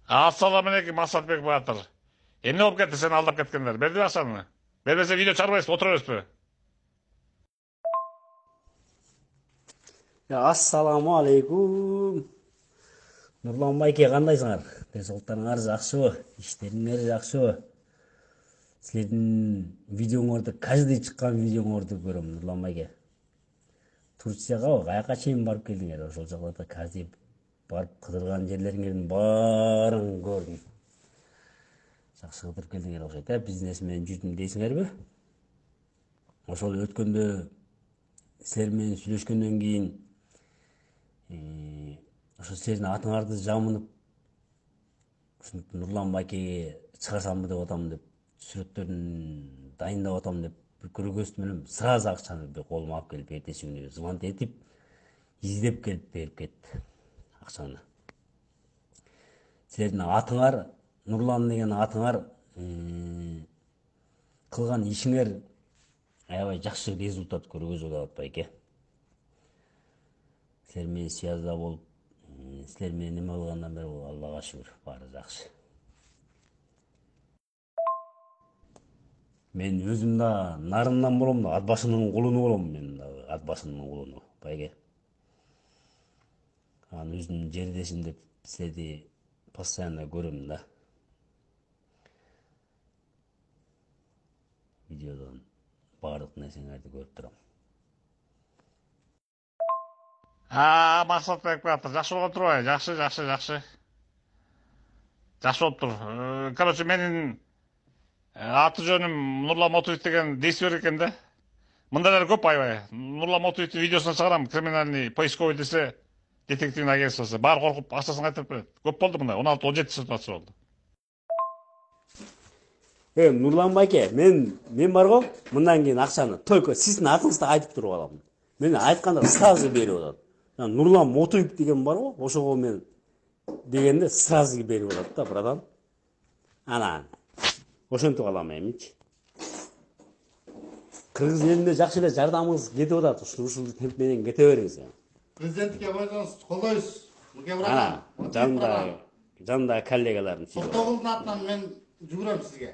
Ассаламу алейкум, Масатбек Батыр. Эмне болуп кетти сени алдап кеткендер? Берди акчаны. Бербесе видео чыгарбайсызбы, отура бересизби? Ассаламу алейкум. Нурлан байке кандайсыңар? Денсаулыктарыңар жакшыбы? Иштериңер жакшыбы? Силердин видеоңорду, каждый чыккан видеоңорду көрөм, Нурлан байке. Турцияга каяка чейин барып келдиңер? Ошол жакларда каждый барып кыдырган жерлериңердин баарын көрдүм. Жакшы кыдырып келдиңер окшойт, бизнес менен жүрдүм дейсиңерби? Ошол өткөндө силер менен сүйлөшкөндөн кийин ошо силердин атыңарды жамынып ушинтип Нурлан байкеге чыгарсамбы деп атам деп сүрөттөрүн дайындап атам деп көргөзүп менен сразу акчаны колума алып келип эртеси күнү звонок этип издеп келип берип кетти акчаны. Силердин атыңар, Нурлан деген атыңар кылган ишиңер аябай жакшы результат көргөзүп атат байке. Силер менен связда болуп, силер менен неме кылгандан бери Аллага шүгүр, баары жакшы. Мен өзүм да нарындан болом да, ат башынын кулуну болом мен да, ат башынын кулуну байке. Анан өзүмдүн жердешим деп силерди постоянно көрөм да. Видеодон баардык нерсеңерди көрүп турам. Масатбек Батыр, жакшы болгон турбайбы? Жакшы. Жакшы болуптур. Короче, менин аты жөнүм Нурлан Мотуев деген дейсибер экен да. Мындайлар көп аябай. Нурлан Мотуевдин видеосуна чыгарам, криминальный поисковый десе, детективный агентствосы. Баары коркуп, акчасын кайтарып берет. Көп болду мындай, 16-17 ситуация болду. Нурлан байке, мен бар го, мындан кийин акчаны только сиздин атыңызды айтып туруп алам. Мен айтканда сразу берип атат. Нурлан Мотуев деген бар го, ошого мен дегенде сразу берип атат да, братан. Анан ошентип алам эмичи. Кыргыз элине жакшы эле жардамыңыз кетип атат. Ушул темп менен кете бериңиз. Президентке бойдоңуз колдойсуз. Муке братан. Жанында коллегаларым. Токтогулдун атынан мен жүгүрөм сизге.